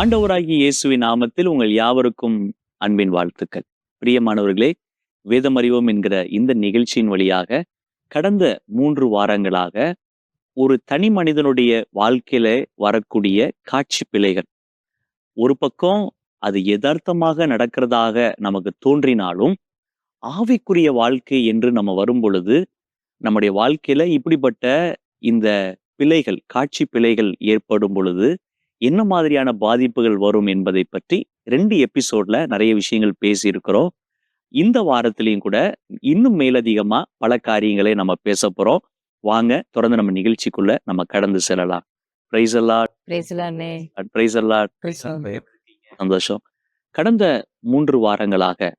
ஆண்டவராகிய இயேசுவின் நாமத்தில் உங்கள் யாவருக்கும் அன்பின் வாழ்த்துக்கள். பிரியமானவர்களே, வேதமறிவோம் என்கிற இந்த நிகழ்ச்சியின் வழியாக கடந்த 3 வாரங்களாக ஒரு தனி மனிதனுடைய வாழ்க்கையில வரக்கூடிய காட்சி பிழைகள், ஒரு பக்கம் அது எதார்த்தமாக நடக்கிறதாக நமக்கு தோன்றினாலும், ஆவிக்குரிய வாழ்க்கை என்று நம்ம வரும் பொழுது நம்முடைய வாழ்க்கையில இப்படிப்பட்ட இந்த பிழைகள், காட்சி பிழைகள் ஏற்படும் பொழுது என்ன மாதிரியான பாதிப்புகள் வரும் என்பதை பற்றி 2 எபிசோட்ல நிறைய விஷயங்கள் பேசியிருக்கிறோம். இந்த வாரத்திலையும் கூட இன்னும் மேலதிகமா பல காரியங்களை நம்ம பேசப் போறோம். வாங்க தொடர்ந்து நம்ம நிகழ்ச்சிக்குள்ள நம்ம கடந்து செல்லலாம். Praise the Lord. Praise the Lord. Praise the Lord. சந்தோஷம். கடந்த 3 வாரங்களாக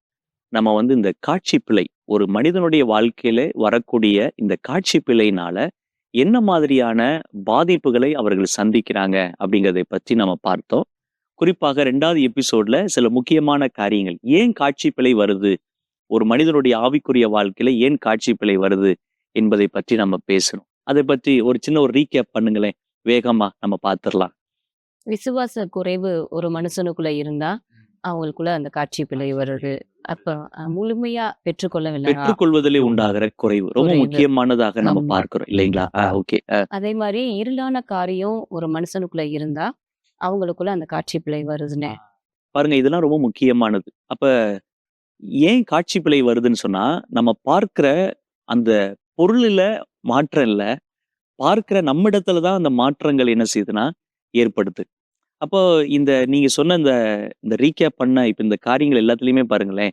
நம்ம இந்த காட்சி பிழை, ஒரு மனிதனுடைய வாழ்க்கையில வரக்கூடிய இந்த காட்சி பிழையினால என்ன மாதிரியான பாதிப்புகளை அவர்கள் சந்திக்கிறாங்க அப்படிங்கிறதை பற்றி நம்ம பார்த்தோம். குறிப்பாக 2வது எபிசோட்ல சில முக்கியமான காரியங்கள், ஏன் காட்சி பிழை வருது, ஒரு மனிதனுடைய ஆவிக்குரிய வாழ்க்கையில ஏன் காட்சி பிழை வருது என்பதை பற்றி நம்ம பேசணும். அதை பற்றி ஒரு சின்ன ஒரு ரீகேப் பண்ணுங்களேன், வேகமா நம்ம பார்த்துடலாம். விசுவாச குறைவு ஒரு மனுஷனுக்குள்ள இருந்தா அவங்களுக்குள்ள அந்த காட்சி பிழை வருது. அப்ப முழுமையா பெற்றுக்கொள்வதிலே உண்டாகிற குறைவு ரொம்ப முக்கியமானதாக நம்ம பார்க்கிறோம் இல்லைங்களா? ஓகே. அதே மாதிரி இருளான காரியம் ஒரு மனுஷனுக்குள்ள இருந்தா அவங்களுக்குள்ள அந்த காட்சி பிழை வருதுன்னு பாருங்க, இதெல்லாம் ரொம்ப முக்கியமானது. அப்ப ஏன் காட்சி பிழை வருதுன்னு சொன்னா, நம்ம பார்க்கிற அந்த பொருளில மாற்றம் இல்ல, பார்க்கிற நம்மிடத்துலதான் அந்த மாற்றங்கள் என்ன செய்யுதுன்னா ஏற்படுது. அப்போ நீங்க சொன்ன இந்த ரீகேப் பண்ண இப்ப இந்த காரியங்கள் எல்லாத்துலயுமே பாருங்களேன்,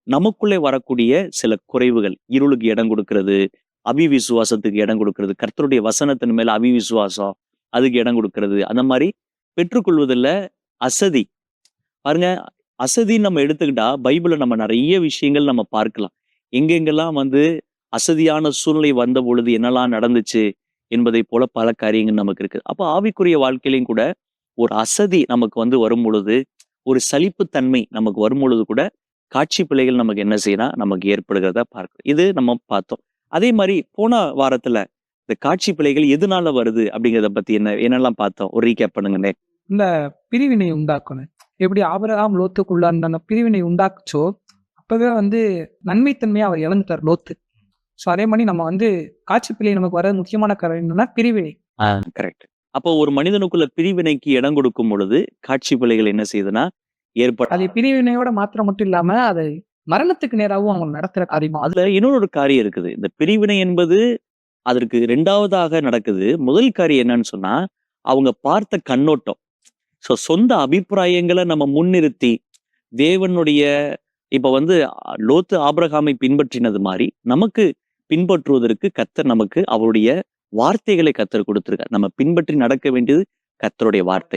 நமக்குள்ளே வரக்கூடிய சில குறைவுகள், இருளுக்கு இடம் கொடுக்கிறது, அவிவிசுவாசத்துக்கு இடம் கொடுக்கிறது, கர்த்தருடைய வசனத்தின் மேல அவிவிசுவாசம் அதுக்கு இடம் கொடுக்கிறது, அந்த மாதிரி பெற்றுக்கொள்வதில் அசதி. பாருங்க, அசதின்னு நம்ம எடுத்துக்கிட்டா பைபிள்ல நம்ம நிறைய விஷயங்கள் நம்ம பார்க்கலாம். எங்கெங்கெல்லாம் அசதியான சூழ்நிலை வந்த பொழுது என்னெல்லாம் நடந்துச்சு என்பதை போல பல காரியங்கள் நமக்கு இருக்கு. அப்போ ஆவிக்குரிய வாழ்க்கையிலையும் கூட ஒரு அசதி நமக்கு வரும் பொழுது, ஒரு சலிப்புத்தன்மை நமக்கு வரும் பொழுது கூட காட்சி பிழைகள் நமக்கு என்ன செய்யலாம், நமக்கு ஏற்படுகிறத பார்க்கிறோம். இது நம்ம பார்த்தோம். அதே மாதிரி போன வாரத்துல இந்த காட்சி பிழைகள் எதனால வருது அப்படிங்கிறத பத்தி என்னெல்லாம் பார்த்தோம், ஒரு ரீகேப் பண்ணுங்கண்ணே. இந்த பிரிவினை உண்டாக்கணும். எப்படி ஆபிரகாம் லோத்துக்குள்ள அந்த பிரிவினை உண்டாக்குச்சோ, அப்பவே நன்மைத்தன்மையா அவர் இழந்துட்டார் லோத்து. ஸோ அதே மாதிரி நம்ம காட்சி பிழை நமக்கு வர முக்கியமான காரணம் என்னன்னா பிரிவினை. கரெக்ட். அப்போ ஒரு மனிதனுக்குள்ள பிரிவினைக்கு இடம் கொடுக்கும் பொழுது காட்சி பிழைகள் என்ன செய்யுதுன்னா ஏற்படும். அது பிரிவினையோட மாத்திரம் மட்டும் இல்லாம அது மரணத்துக்கு நேராகவும் அவங்க நடத்துற காரியம். அதுல இன்னொரு காரியம் இருக்குது. இந்த பிரிவினை என்பது அதற்கு 2வதாக நடக்குது. முதல் காரியம் என்னன்னு சொன்னா, அவங்க பார்த்த கண்ணோட்டம். ஸோ சொந்த அபிப்பிராயங்களை நம்ம முன்னிறுத்தி தேவனுடைய இப்ப லோத்து ஆபிரகாமை பின்பற்றினது மாதிரி நமக்கு பின்பற்றுவதற்கு கர்த்தர் நமக்கு அவருடைய வார்த்தைகளை கர்த்தர் கொடுத்திருக்கார். நம்ம பின்பற்றி நடக்க வேண்டியது கர்த்தருடைய வார்த்தை.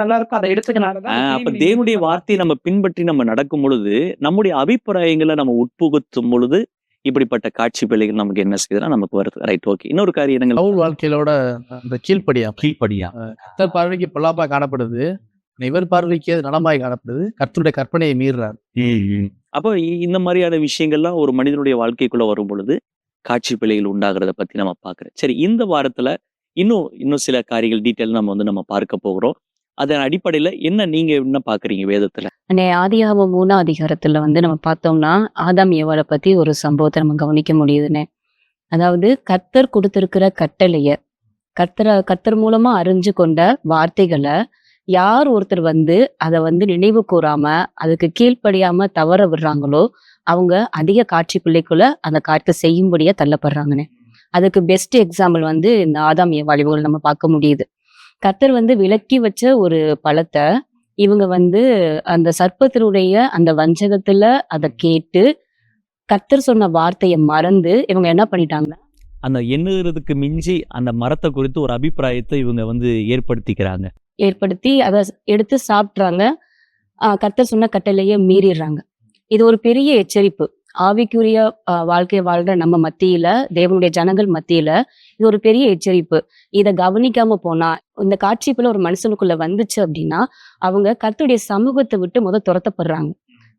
நல்லா இருக்கும், அதை எடுத்துக்கனாலதான் அப்ப தேவனுடைய வார்த்தையை நம்ம பின்பற்றி நம்ம நடக்கும் பொழுது, நம்முடைய அபிப்பிராயங்களை நம்ம உட்புகுத்தும் பொழுது இப்படிப்பட்ட காட்சி பிழைகள் நமக்கு என்ன செய்யுதுன்னா நமக்கு வருது. Right, okay. இன்னொரு காரியம் என்னங்க, பவுல் வாழ்க்கையோட அந்த கீழ்ப்படியா கர்த்தர் பார்வைக்கு பொல்லாப்பா காணப்படுது, இவர் பார்வைக்கு அது நலமாய் காணப்படுது, கர்த்தருடைய கற்பனையை மீறுறார். அப்போ இந்த மாதிரியான விஷயங்கள்லாம் ஒரு மனிதனுடைய வாழ்க்கைக்குள்ள வரும் பொழுது காட்சி பிழைகள் உண்டாகிறத பத்தி நம்ம பார்க்கிறோம். சரி, இந்த வாரத்துல இன்னும் சில காரியங்கள் டீட்டெயில் நம்ம பார்க்க போகிறோம். அதன் அடிப்படையில நீங்க என்ன பாக்குறீங்க வேதத்துல? ஆதியாகமம் 3ஆம் அதிகாரத்துல நம்ம பார்த்தோம்னா ஆதாம் ஏவாளை பத்தி ஒரு சம்பவத்தை நம்ம கவனிக்க முடியுதுன்னு. அதாவது கர்த்தர் கொடுத்திருக்கிற கட்டளைய கர்த்தர் மூலமா அறிஞ்சு கொண்ட வார்த்தைகளை யார் ஒருத்தர் அதை நினைவு கூறாம அதுக்கு கீழ்ப்படியாம தவற விடுறாங்களோ அவங்க அதிக காட்சி பிள்ளைக்குள்ள அந்த காரியத்தை செய்யும்படியா தள்ளப்படுறாங்கன்னு. அதுக்கு பெஸ்ட் எக்ஸாம்பிள் இந்த ஆதாம் ஏவாள் இவங்களை நம்ம பார்க்க முடியுது. கர்த்தர் விலக்கி வச்ச ஒரு பழத்தை இவங்க அந்த சர்ப்பத்தினுடைய அந்த வஞ்சகத்துல அதை கேட்டு கர்த்தர் சொன்ன வார்த்தையை மறந்து இவங்க என்ன பண்ணிட்டாங்கன்னா, அந்த எண்ணுறதுக்கு மிஞ்சி அந்த மரத்தை குறித்து ஒரு அபிப்பிராயத்தை இவங்க ஏற்படுத்தி அதை எடுத்து சாப்பிட்றாங்க. கர்த்தர் சொன்ன கட்டளையே மீறிடுறாங்க. இது ஒரு பெரிய எச்சரிப்பு. ஆவிக்குரிய வாழ்க்கை வாழ்ற நம்ம மத்தியில, தேவனுடைய ஜனங்கள் மத்தியில இது ஒரு பெரிய எச்சரிப்பு. இதை கவனிக்காம போனா, இந்த காட்சி போல ஒரு மனுஷனுக்குள்ள வந்துச்சு அப்படின்னா அவங்க கர்த்தருடைய சமூகத்தை விட்டு துரத்தப்படுறாங்க,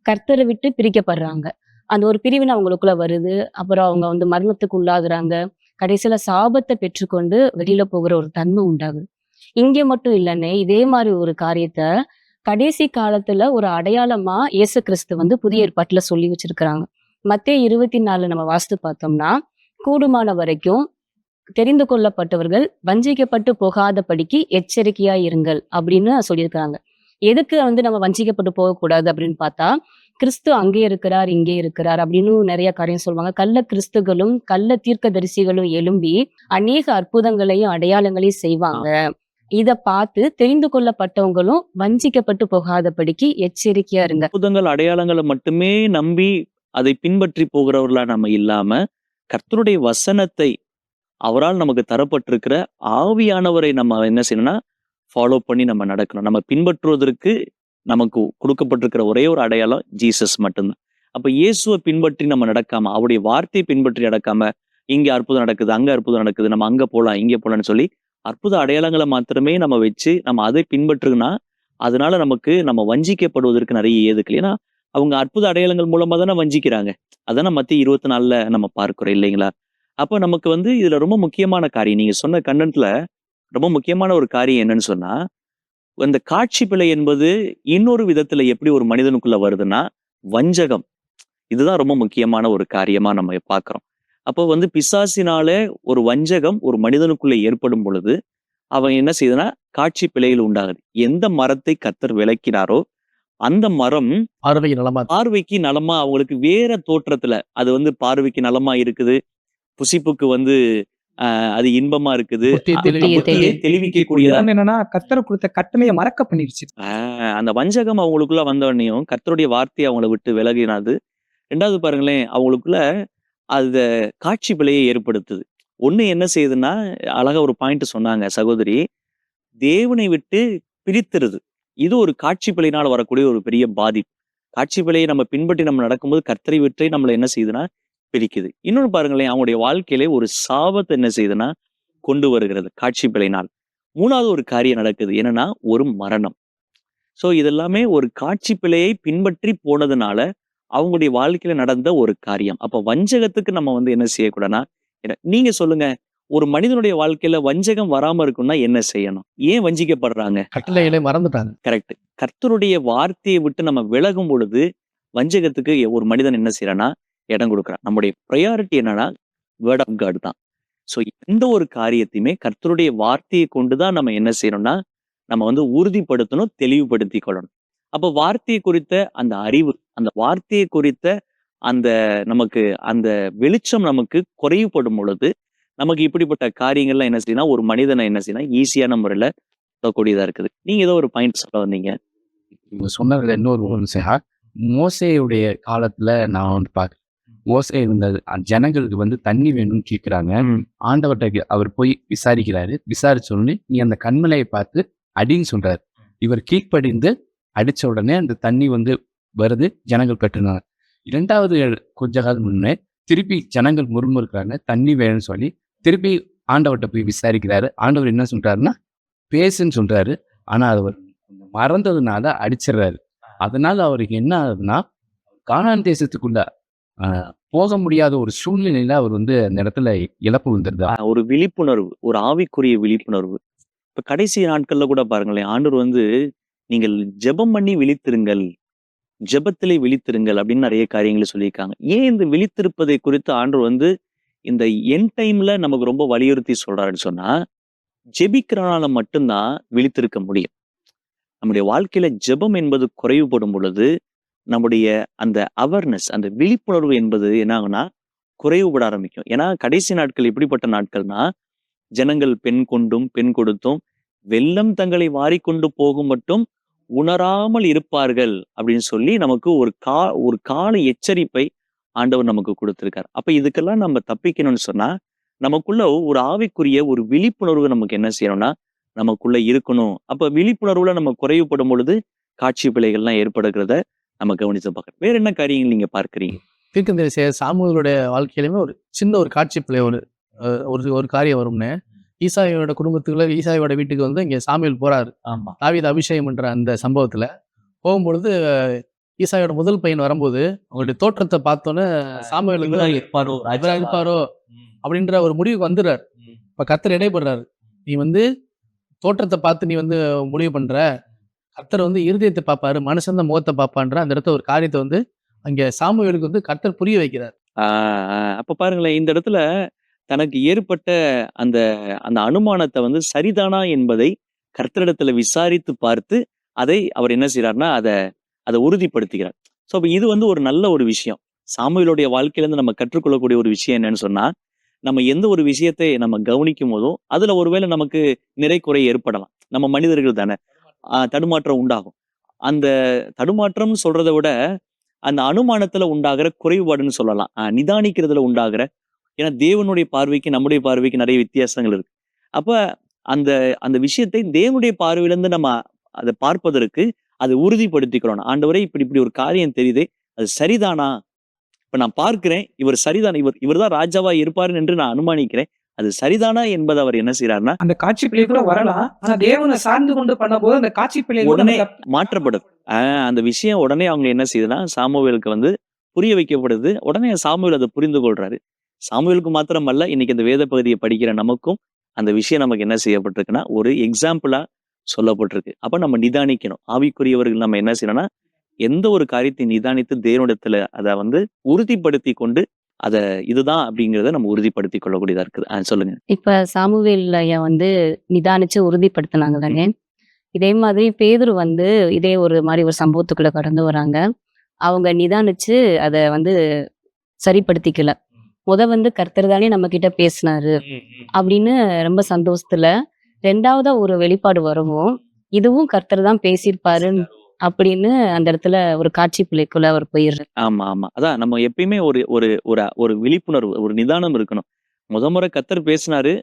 கர்த்தரை விட்டு பிரிக்கப்படுறாங்க. அந்த ஒரு பிரிவினை அவங்களுக்குள்ள வருது. அப்புறம் அவங்க மரணத்துக்கு உள்ளாகுறாங்க. கடைசியில சாபத்தை பெற்றுக்கொண்டு வெளியில போகிற ஒரு தன்மை உண்டாகுது. இங்கே மட்டும் இல்லைன்னே, இதே மாதிரி ஒரு காரியத்தை கடைசி காலத்துல ஒரு அடையாளமா இயேசு கிறிஸ்து வந்து புதிய ஏற்பாட்டுல சொல்லி வச்சிருக்கிறாங்க. மத்தேயு 24 நம்ம வாசித்து பார்த்தோம்னா, கூடுமான வரைக்கும் தெரிந்து கொள்ளப்பட்டவர்கள் வஞ்சிக்கப்பட்டு போகாதபடிக்கு எச்சரிக்கையா இருங்கள் அப்படின்னு சொல்லியிருக்கிறாங்க. எதுக்கு வந்து நம்ம வஞ்சிக்கப்பட்டு போகக்கூடாது அப்படின்னு பார்த்தா, கிறிஸ்து அங்கே இருக்கிறார், இங்கே இருக்கிறார் அப்படின்னு நிறைய காரியம் சொல்லுவாங்க. கள்ள கிறிஸ்துகளும் கள்ள தீர்க்கதரிசிகளும் எழும்பி அநேக அற்புதங்களையும் அடையாளங்களையும் செய்வாங்க. இத பார்த்து தெரிந்து கொள்ளப்பட்டவங்களும் வஞ்சிக்கப்பட்டு போகாதபடிக்கு எச்சரிக்கையா இருங்க. அற்புதங்கள் அடையாளங்களை மட்டுமே நம்பி அதை பின்பற்றி போகிறவர்களா நம்ம இல்லாம, கர்த்தருடைய வசனத்தை அவரால் நமக்கு தரப்பட்டிருக்கிற ஆவியானவரை நம்ம என்ன செய்யணும்னா ஃபாலோ பண்ணி நம்ம நடக்கணும். நம்ம பின்பற்றுவதற்கு நமக்கு கொடுக்கப்பட்டிருக்கிற ஒரே ஒரு அடையாளம் ஜீசஸ் மட்டும்தான். அப்ப இயேசுவை பின்பற்றி நம்ம நடக்காம, அவருடைய வார்த்தையை பின்பற்றி நடக்காம, இங்க அற்புதம் நடக்குது, அங்க அற்புதம் நடக்குது, நம்ம அங்க போலாம், இங்க போலாம்னு சொல்லி அற்புத அடையாளங்களை மாத்திரமே நம்ம வச்சு நம்ம அதை பின்பற்றுனா, அதனால நமக்கு நம்ம வஞ்சிக்கப்படுவதற்கு நிறைய ஏதுக்கள். ஏன்னா அவங்க அற்புத அடையாளங்கள் மூலமா தானே வஞ்சிக்கிறாங்க. அதான மத்திய 24 நம்ம பார்க்கிறோம் இல்லைங்களா? அப்ப நமக்கு வந்து இதுல ரொம்ப முக்கியமான காரியம், நீங்க சொன்ன கண்டென்ட்ல ரொம்ப முக்கியமான ஒரு காரியம் என்னன்னு சொன்னா, இந்த காட்சி பிழை என்பது இன்னொரு விதத்துல எப்படி ஒரு மனிதனுக்குள்ள வருதுன்னா, வஞ்சகம். இதுதான் ரொம்ப முக்கியமான ஒரு காரியமா நம்ம பார்க்கிறோம். அப்போ வந்து பிசாசினால ஒரு வஞ்சகம் ஒரு மனிதனுக்குள்ள ஏற்படும் பொழுது, அவன் என்ன செய்யுதுன்னா காட்சி பிழைகள் உண்டாகுது. எந்த மரத்தை கர்த்தர் விலக்கினாரோ அந்த மரம் பார்வைக்கு நலமா பார்வைக்கு நலமா அவங்களுக்கு வேற தோற்றத்துல அது வந்து பார்வைக்கு நலமா இருக்குது, புசிப்புக்கு வந்து அது இன்பமா இருக்குது, புத்தியை புத்தியை தெளிவிக்கக்கூடியதா. இன்னொன்னு என்னன்னா கர்த்தர் கொடுத்த கட்டளையை மறக்க பண்ணிருச்சு. அந்த வஞ்சகம் அவங்களுக்குள்ள வந்தவனையும் கர்த்தருடைய வார்த்தையை அவங்கள விட்டு விலகினாது. ரெண்டாவது பாருங்களேன், அவங்களுக்குள்ள அது காட்சி பிழையை ஏற்படுத்துது. ஒண்ணு என்ன செய்யுதுன்னா, அழகா ஒரு பாயிண்ட் சொன்னாங்க சகோதரி, தேவனை விட்டு பிரித்துருது. இது ஒரு காட்சி பிழையினால வரக்கூடிய ஒரு பெரிய பாதிப்பு. காட்சி பிழையை நம்ம பின்பற்றி நம்ம நடக்கும்போது கர்த்தரை விட்டு நம்மள என்ன செய்யுதுன்னா பிரிக்குது. இன்னொன்னு பாருங்களேன், அவங்களுடைய வாழ்க்கையிலே ஒரு சாபத்தை என்ன செய்யுதுன்னா கொண்டு வருகிறது காட்சி பிழையினால். மூணாவது ஒரு காரியம் நடக்குது என்னன்னா, ஒரு மரணம். சோ இதெல்லாமே ஒரு காட்சி பிழையை பின்பற்றி போனதுனால அவங்களுடைய வாழ்க்கையில நடந்த ஒரு காரியம். அப்ப வஞ்சகத்துக்கு நம்ம வந்து என்ன செய்யக்கூடாதுன்னா, நீங்க சொல்லுங்க, ஒரு மனிதனுடைய வாழ்க்கையில வஞ்சகம் வராம இருக்கும்னா என்ன செய்யணும்? ஏன் வஞ்சிக்கப்படுறாங்க? கட்டளைகளை மறந்துட்டாங்க. கரெக்ட். கர்த்தருடைய வார்த்தையை விட்டு நம்ம விலகும் பொழுது வஞ்சகத்துக்கு ஒரு மனிதன் என்ன செய்யறான்னா இடம் கொடுக்குறான். நம்முடைய ப்ரையாரிட்டி என்னன்னா வேர்ட் ஆஃப் காட் தான். ஸோ எந்த ஒரு காரியத்தையுமே கர்த்தருடைய வார்த்தையை கொண்டுதான் நம்ம என்ன செய்யணும்னா நம்ம வந்து உறுதிப்படுத்தணும், தெளிவுபடுத்திக் கொள்ளணும். அப்போ வார்த்தையை குறித்த அந்த அறிவு, அந்த வார்த்தையை குறித்த அந்த நமக்கு அந்த வெளிச்சம் நமக்கு குறைவுபடும் பொழுது நமக்கு இப்படிப்பட்ட காரியங்கள்லாம் என்ன செய்யணும், ஒரு மனிதனை என்ன செய்யணும் ஈஸியான முறையில சொல்லக்கூடியதா இருக்குது. நீங்க ஏதோ ஒரு பாயிண்ட் சொல்ல வந்தீங்க. இவங்க சொன்னதுல இன்னொரு ஒரு விஷயம், மோசேயுடைய காலத்துல நான் வந்து பார்க்கிறேன். மோசே இருந்தது ஜனங்களுக்கு வந்து தண்ணி வேணும்னு கேட்கிறாங்க. ஆண்டவர்கிட்ட அவர் போய் விசாரிக்கிறாரு. விசாரிச்ச உடனே நீ அந்த கண்மலையை பார்த்து அடின்னு சொல்றாரு. இவர் கீழ்ப்படிந்து அடிச்ச உடனே அந்த தண்ணி வந்து வருது, ஜனங்கள் பெற்றுனாங்க. இரண்டாவது கொஞ்ச காலம் முன்னே திருப்பி ஜனங்கள் முறுமுறுக்கிறாங்க, தண்ணி வேணும்னு சொல்லி திருப்பி ஆண்டவர்கிட்ட போய் விசாரிக்கிறாரு. ஆண்டவர் என்ன சொல்றாருன்னா பேசுன்னு சொல்றாரு. ஆனா அவர் மறந்ததுனால அடிச்சிடுறாரு. அதனால அவருக்கு என்ன ஆகுதுன்னா, கானான் தேசத்துக்குள்ள போக முடியாத ஒரு சூழ்நிலையில அவர் வந்து அந்த இடத்துல இழப்பு வந்துருது. ஒரு விழிப்புணர்வு, ஒரு ஆவிக்குரிய விழிப்புணர்வு. இப்ப கடைசி நாட்கள்ல கூட பாருங்களேன், ஆண்டவர் வந்து நீங்கள் ஜெபம் பண்ணி விழித்திருங்கள், ஜெபத்திலே விழித்திருங்கள் அப்படின்னு நிறைய காரியங்களை சொல்லியிருக்காங்க. ஏன் இந்த விழித்திருப்பதை குறித்து ஆண்டவர் வந்து இந்த என் டைம்ல நமக்கு ரொம்ப வலியுறுத்தி சொல்றாருன்னு சொன்னா, ஜெபிக்கிறனால மட்டும்தான் விழித்திருக்க முடியும். நம்முடைய வாழ்க்கையில ஜெபம் என்பது குறைவுபடும் பொழுது நம்முடைய அந்த அவேர்னஸ், அந்த விழிப்புணர்வு என்பது என்ன ஆகும்னா குறைவுபட ஆரம்பிக்கும். ஏன்னா கடைசி நாட்கள் எப்படிப்பட்ட நாட்கள்னா, ஜனங்கள் பெண் கொண்டும் பெண் கொடுத்தும் வெள்ளம் தங்களை வாரிக்கொண்டு போகும் மட்டும் உணராமல் இருப்பார்கள் அப்படின்னு சொல்லி நமக்கு ஒரு கால எச்சரிப்பை ஆண்டவர் நமக்கு கொடுத்திருக்காரு. அப்ப இதுக்கெல்லாம் நம்ம தப்பிக்கணும்னு சொன்னா நமக்குள்ள ஒரு ஆவிக்குரிய ஒரு விழிப்புணர்வு நமக்கு என்ன செய்யணும்னா நமக்குள்ள இருக்கணும். அப்ப விழிப்புணர்வுல நம்ம குறைவுபடும் பொழுது காட்சி பிழைகள்லாம் ஏற்படுகிறத நம்ம கவனித்து பார்க்கணும். வேற என்ன காரியங்கள் நீங்க பார்க்கிறீங்க? தீர்க்கதரிசி சாமுவேலுடைய வாழ்க்கையிலுமே ஒரு சின்ன ஒரு காட்சி பிள்ளை ஒரு காரியம் வரும்னு, ஈசாயோட குடும்பத்துக்குள்ள ஈசாயோட வீட்டுக்கு வந்து இங்க சாமுவேல் போறாரு. ஆமா. தாவீது அபிஷேகம் பண்ற அந்த சம்பவத்துல போகும்பொழுது ஈசாயோட முதல் பையன் வரும்போது அவங்களுடைய தோற்றத்தை பார்த்தோன்னே சாமுவேல் இருப்பாரோ அப்படின்ற ஒரு முடிவுக்கு வந்துடுறாரு. இப்ப கர்த்தர் இடைப்படுறாரு. நீ வந்து தோற்றத்தை பார்த்து நீ வந்து முடிவு பண்ற, கர்த்தர் வந்து இருதயத்தை பார்ப்பாரு, மனுஷன் தான் முகத்தை பார்ப்பான்ற அந்த இடத்துல ஒரு காரியத்தை வந்து அங்க சாமுவேலுக்கு வந்து கர்த்தர் புரிய வைக்கிறார். அப்ப பாருங்களேன், இந்த இடத்துல தனக்கு ஏற்பட்ட அந்த அந்த அனுமானத்தை வந்து சரிதானா என்பதை கர்த்தரிடத்துல விசாரித்து பார்த்து, அதை அவர் என்ன செய்றார்ன்னா, அத உறுதிப்படுத்துகிறார். ஸோ அப்ப இது வந்து ஒரு நல்ல ஒரு விஷயம். சாமுவேலுடைய வாழ்க்கையிலிருந்து நம்ம கற்றுக்கொள்ளக்கூடிய ஒரு விஷயம் என்னன்னு சொன்னா, நம்ம எந்த ஒரு விஷயத்தை நம்ம கவனிக்கும் போதும், அதுல ஒருவேளை நமக்கு நிறை, குறை ஏற்படலாம். நம்ம மனிதர்கள் தானே. தடுமாற்றம் உண்டாகும். அந்த தடுமாற்றம்னு சொல்றத விட, அந்த அனுமானத்துல உண்டாகிற குறைபாடுன்னு சொல்லலாம். நிதானிக்கிறதுல உண்டாகிற ஏன்னா தேவனுடைய பார்வைக்கு, நம்முடைய பார்வைக்கு நெறைய வித்தியாசங்கள் இருக்கு. அப்ப அந்த அந்த விஷயத்தை தேவனுடைய பார்வையிலிருந்து நம்ம அத பார்ப்பதற்கு அதை உறுதிப்படுத்திக்கிறோம். ஆண்டவரே இப்படி இப்படி ஒரு காரியம் தெரியுதே, அது சரிதானா? இப்ப நான் பார்க்கிறேன், இவர் சரிதானா? இவர் தான் ராஜாவா இருப்பாருன்னு என்று நான் அனுமானிக்கிறேன். அது சரிதானா என்பதை அவர் என்ன செய்றார்ன்னா, அந்த காட்சி பிழை கூட வரலாம். ஆனா தேவனை சார்ந்து கொண்டு பண்ணும்போது அந்த காட்சி பிழை உடனே மாற்றப்படுது. அந்த விஷயம் உடனே அவங்க என்ன செய்யுதுன்னா, சாமுவேலுக்கு வந்து புரிய வைக்கப்படுது. உடனே சாமுவேல் அதை புரிந்து கொள்றாரு. சாமுவேலுக்கு மாத்திரமல்ல, இன்னைக்கு இந்த வேத பகுதியை படிக்கிற நமக்கும் அந்த விஷயம் நமக்கு என்ன செய்யப்பட்டிருக்குன்னா, ஒரு எக்ஸாம்பிளா சொல்லப்பட்டிருக்கு. அப்ப நம்ம நிதானிக்கணும். ஆவிக்குரியவர்கள் நம்ம என்ன செய்யணும்னா, எந்த ஒரு காரியத்தை நிதானித்து தேவனிடத்துல அத வந்து உறுதிப்படுத்தி கொண்டு, அத இதுதான் அப்படிங்கிறத நம்ம உறுதிப்படுத்திக் கொள்ளக்கூடியதா இருக்குது. சொல்லுங்க. இப்ப சாமுவேலைய வந்து நிதானிச்சு உறுதிப்படுத்தினாங்க தானே. இதே மாதிரி பேதுரு வந்து இதே ஒரு மாதிரி ஒரு சம்பவத்துக்குள்ள கடந்து வராங்க. அவங்க நிதானிச்சு அத வந்து சரிப்படுத்திக்கல. வந்து கர்த்தர் தானே நம்ம கிட்ட பேசினாரு அப்படின்னு ரொம்ப சந்தோஷத்துல 2வதா ஒரு வெளிப்பாடு வரவும், இதுவும் கர்த்தர் தான் பேசியிருப்பாருன்னு அப்படின்னு அந்த இடத்துல ஒரு காட்சி பிழைக்குள்ள அவர் போயிடுறாரு. ஆமா, ஆமா. அதான் நம்ம எப்பயுமே ஒரு ஒரு ஒரு ஒரு விழிப்புணர்வு, ஒரு நிதானம் இருக்கணும். முறை கர்த்தர் பேசினாரு.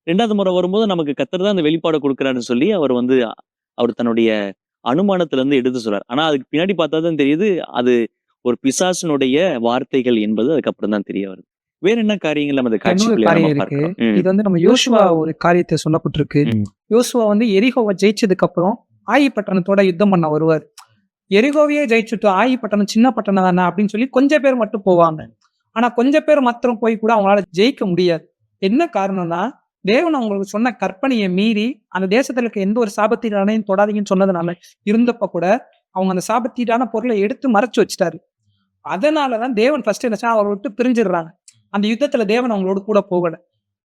2வது முறை வரும்போது நமக்கு கர்த்தர் தான் அந்த வெளிப்பாட குடுக்குறாருன்னு சொல்லி அவர் வந்து அவர் தன்னுடைய அனுமானத்துல இருந்து எடுத்து சொல்றாரு. ஆனா அதுக்கு பின்னாடி பார்த்தா தான் தெரியுது, அது ஒரு பிசாசினுடைய வார்த்தைகள் என்பது அதுக்கப்புறம் தான் தெரிய வருது. வேற என்ன காரியங்கள் நம்ம அந்த இன்னொரு காட்சிக்குள்ள காரியம் நம்ம இருக்கு. பார்க்கிறோம்? இது வந்து நம்ம யோசுவா ஒரு காரியத்தை சொல்லப்பட்டிருக்கு. ம். யோசுவா வந்து எரிகோவை ஜெயிச்சதுக்கு அப்புறம் ஆயி பட்டணத்தோட யுத்தம் பண்ண வருவார். எரிகோவையே ஜெயிச்சுட்டு ஆயி பட்டணம் சின்ன பட்டணம் தானே அப்படின்னு சொல்லி கொஞ்சம் பேர் மட்டும் போவாங்க. ஆனா கொஞ்சம் பேர் மாத்திரம் போய் கூட அவங்களால ஜெயிக்க முடியாது. என்ன காரணம்னா தேவன் அவங்களுக்கு சொன்ன கற்பனையை மீறி அந்த தேசத்துல இருக்க எந்த ஒரு சாபத்தீடானையும் தொடாதீங்கன்னு சொன்னதுனால இருந்தப்ப கூட அவங்க அந்த சாபத்தீடான பொருளை எடுத்து மறைச்சு வச்சுட்டாரு. அதனாலதான் தேவன் ஃபர்ஸ்ட் என்ன அவரை விட்டு பிரிஞ்சிடுறாங்க. அந்த யுத்தத்துல தேவன் அவங்களோட கூட போகல.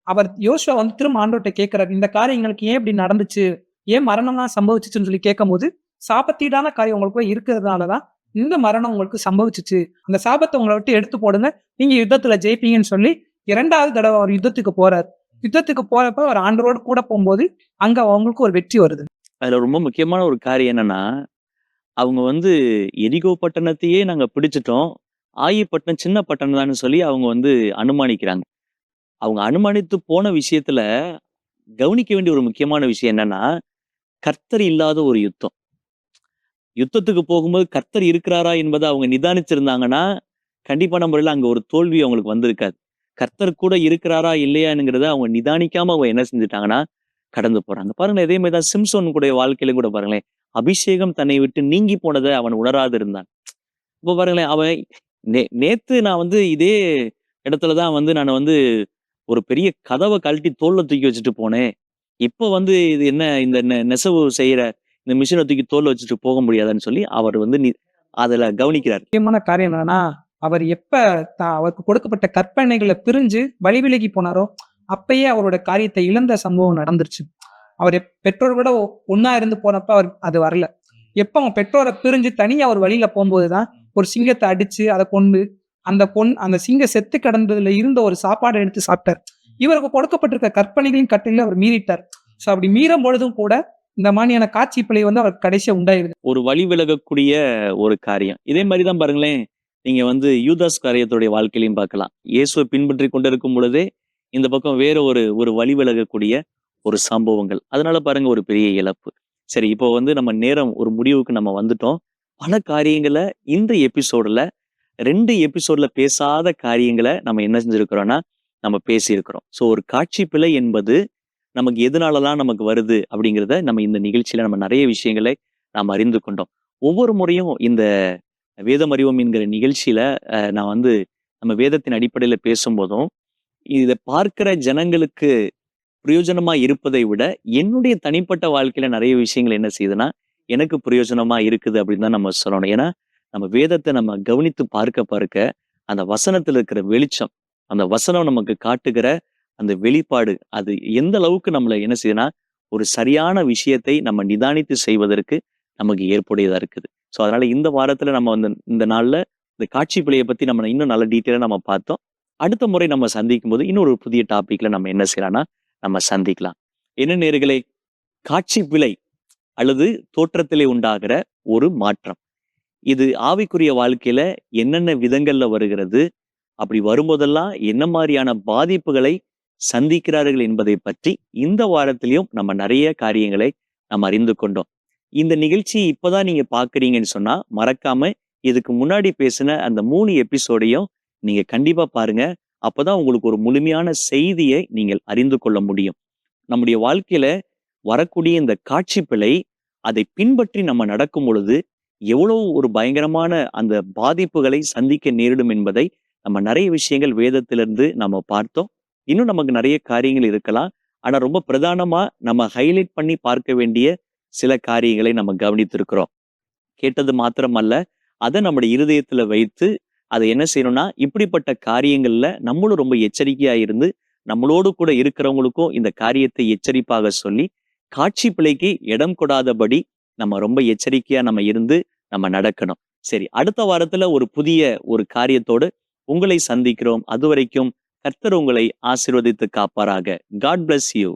அவர் யோசுவா வந்து திரும்ப ஆண்டவர்ட்ட கேட்கிறாரு, இந்த காரியங்களுக்கு ஏன் இப்படி நடந்துச்சு, ஏன் மரணம்லாம் சம்பவிச்சுச்சுன்னு சொல்லி கேட்கும்போது, சாபத்தீடான காரியம் உங்களுக்குள்ள இருக்கிறதுனாலதான் இந்த மரணம் உங்களுக்கு சம்பவிச்சுச்சு. அந்த சாபத்தை உங்களை விட்டு எடுத்து போடுங்க, நீங்க யுத்தத்துல ஜெயிப்பீங்கன்னு சொல்லி 2வது தடவை அவர் யுத்தத்துக்கு போறாரு. யுத்தத்துக்கு போறப்ப அவர் ஆண்டவரோட கூட போகும்போது அங்க அவங்களுக்கு ஒரு வெற்றி வருது. அதுல ரொம்ப முக்கியமான ஒரு காரியம் என்னன்னா, அவங்க வந்து எரிகோ பட்டணத்தையே நாங்க பிடிச்சிட்டோம். ஆயி பட்டணம் சின்ன பட்டணம் தான்னு சொல்லி அவங்க வந்து அனுமானிக்கிறாங்க. அவங்க அனுமானித்து போன விஷயத்துல கவனிக்க வேண்டிய ஒரு முக்கியமான விஷயம் என்னன்னா, கர்த்தர் இல்லாத ஒரு யுத்தம். யுத்தத்துக்கு போகும்போது கர்த்தர் இருக்கிறாரா என்பதை அவங்க நிதானிச்சிருந்தாங்கன்னா, கண்டிப்பான முறையில அங்க ஒரு தோல்வி அவங்களுக்கு வந்திருக்காது. கர்த்தர் கூட இருக்கிறாரா இல்லையாங்கிறத அவங்க நிதானிக்காம அவங்க என்ன செஞ்சுட்டாங்கன்னா, கடந்து போறாங்க. பாருங்களேன், இதே மாதிரி தான் சிம்சோன் கூடைய வாழ்க்கையில கூட பாருங்களேன். அபிஷேகம் தன்னை விட்டு நீங்கி போனதை அவன் உணராது இருந்தான். இப்ப பாருங்களேன், அவன் நேத்து நான் வந்து இதே இடத்துல தான் வந்து நான் வந்து ஒரு பெரிய கதவை கழட்டி தோல்ல தூக்கி வச்சுட்டு போனேன். இப்ப வந்து இது என்ன இந்த நெசவு செய்யற இந்த மிஷினை தூக்கி தோல்ல வச்சுட்டு போக முடியாதான்னு சொல்லி அவர் வந்து அதுல கவனிக்கிறார். முக்கியமான காரியம் என்னன்னா, அவர் எப்ப அவருக்கு கொடுக்கப்பட்ட கற்பனைகளை பிரிஞ்சு வழி விலகி போனாரோ, அப்பயே அவரோட காரியத்தை இழந்த சம்பவம் நடந்துருச்சு. அவர் பெற்றோரோட ஒன்னா இருந்து போனப்ப அவர் அது வரல. எப்ப அவன் பெற்றோரை பிரிஞ்சு தனியா அவர் வழியில போகும்போதுதான் ஒரு சிங்கத்தை அடிச்சு அதை கொண்டு அந்த சிங்கம் செத்து கிடந்ததுல இருந்த ஒரு சாப்பாடை எடுத்து சாப்பிட்டார். இவருக்கு கொடுக்கப்பட்டிருக்க கற்பனைகளின் கட்டளையில அவர் மீறிட்டார். சோ அப்படி மீறும் பொழுதும் கூட இந்த மாதிரியான காட்சி பிழை வந்து அவர் கடைசியா உண்டாயிருது. ஒரு வழி விலகக்கூடிய ஒரு காரியம். இதே மாதிரிதான் பாருங்களேன், நீங்க வந்து யூதாஸ் காரியத்துடைய வாழ்க்கையிலையும் பார்க்கலாம். இயேசுவை பின்பற்றி கொண்டிருக்கும் பொழுதே இந்த பக்கம் வேற ஒரு வழி விலகக்கூடிய ஒரு சம்பவங்கள். அதனால பாருங்க ஒரு பெரிய இழப்பு. சரி, இப்போ வந்து நம்ம நேரம் ஒரு முடிவுக்கு நம்ம வந்துட்டோம். பல காரியங்களை இந்த எபிசோடுல 2 எபிசோட்ல பேசாத காரியங்களை நம்ம என்ன செஞ்சிருக்கிறோம்னா நம்ம பேசியிருக்கிறோம். ஸோ ஒரு காட்சி பிழை என்பது நமக்கு எதனாலலாம் நமக்கு வருது அப்படிங்கிறத நம்ம இந்த நிகழ்ச்சியில நம்ம நிறைய விஷயங்களை நாம் அறிந்து கொண்டோம். ஒவ்வொரு முறையும் இந்த வேதம் அறிவோம் என்கிற நிகழ்ச்சியில நான் வந்து நம்ம வேதத்தின் அடிப்படையில பேசும்போதும் இதை பார்க்கிற ஜனங்களுக்கு பிரயோஜனமா இருப்பதை விட என்னுடைய தனிப்பட்ட வாழ்க்கையில நிறைய விஷயங்கள் என்ன செய்யுதுன்னா எனக்கு பிரயோஜனமா இருக்குது அப்படின்னு தான் நம்ம சொல்லணும். ஏன்னா நம்ம வேதத்தை நம்ம கவனித்து பார்க்க பார்க்க அந்த வசனத்துல இருக்கிற வெளிச்சம், அந்த வசனம் நமக்கு காட்டுகிற அந்த வெளிப்பாடு, அது எந்த அளவுக்கு நம்மள என்ன செய்யுதுன்னா ஒரு சரியான விஷயத்தை நம்ம நிதானித்து செய்வதற்கு நமக்கு ஏற்புடையதா இருக்குது. ஸோ அதனால இந்த வாரத்துல நம்ம வந்து இந்த நாள்ல இந்த காட்சி பிழையை பத்தி நம்ம இன்னும் நல்ல டீட்டெயிலா நம்ம பார்த்தோம். அடுத்த முறை நம்ம சந்திக்கும் போது இன்னொரு புதிய டாபிக்ல நம்ம என்ன செய்யலாம்னா நம்ம சந்திக்கலாம். என்ன நேயர்களே, காட்சி பிழை அல்லது தோற்றத்திலே உண்டாகிற ஒரு மாற்றம், இது ஆவிக்குரிய வாழ்க்கையில என்னென்ன விதங்கள்ல வருகிறது, அப்படி வரும்போதெல்லாம் என்ன மாதிரியான பாதிப்புகளை சந்திக்கிறார்கள் என்பதை பற்றி இந்த வாரத்திலையும் நம்ம நிறைய காரியங்களை நம்ம அறிந்து கொண்டோம். இந்த நிகழ்ச்சி இப்பதான் நீங்க பாக்குறீங்கன்னு சொன்னா மறக்காம இதுக்கு முன்னாடி பேசின அந்த 3 எபிசோடையும் நீங்க கண்டிப்பா பாருங்க. அப்பதான் உங்களுக்கு ஒரு முழுமையான செய்தியை நீங்கள் அறிந்து கொள்ள முடியும். நம்முடைய வாழ்க்கையில வரக்கூடிய இந்த காட்சி பிழை, அதை பின்பற்றி நம்ம நடக்கும் பொழுது எவ்வளவு ஒரு பயங்கரமான அந்த பாதிப்புகளை சந்திக்க நேரிடும் என்பதை நம்ம நிறைய விஷயங்கள் வேதத்திலிருந்து நம்ம பார்த்தோம். இன்னும் நமக்கு நிறைய காரியங்கள் இருக்கலாம். ஆனா ரொம்ப பிரதானமா நம்ம ஹைலைட் பண்ணி பார்க்க வேண்டிய சில காரியங்களை நம்ம கவனித்திருக்கிறோம். கேட்டது மாத்திரமல்ல, அதை நம்முடைய இருதயத்துல வைத்து அதை என்ன செய்யணும்னா இப்படிப்பட்ட காரியங்கள்ல நம்மளும் ரொம்ப எச்சரிக்கையா இருந்து நம்மளோடு கூட இருக்கிறவங்களுக்கும் இந்த காரியத்தை எச்சரிப்பாக சொல்லி காட்சி பிழைக்கு இடம் கொடாதபடி நம்ம ரொம்ப எச்சரிக்கையா நம்ம இருந்து நம்ம நடக்கணும். சரி, அடுத்த வாரத்துல ஒரு புதிய ஒரு காரியத்தோடு உங்களை சந்திக்கிறோம். அதுவரைக்கும் கர்த்தர் உங்களை ஆசீர்வதித்து காப்பாராக. God bless you.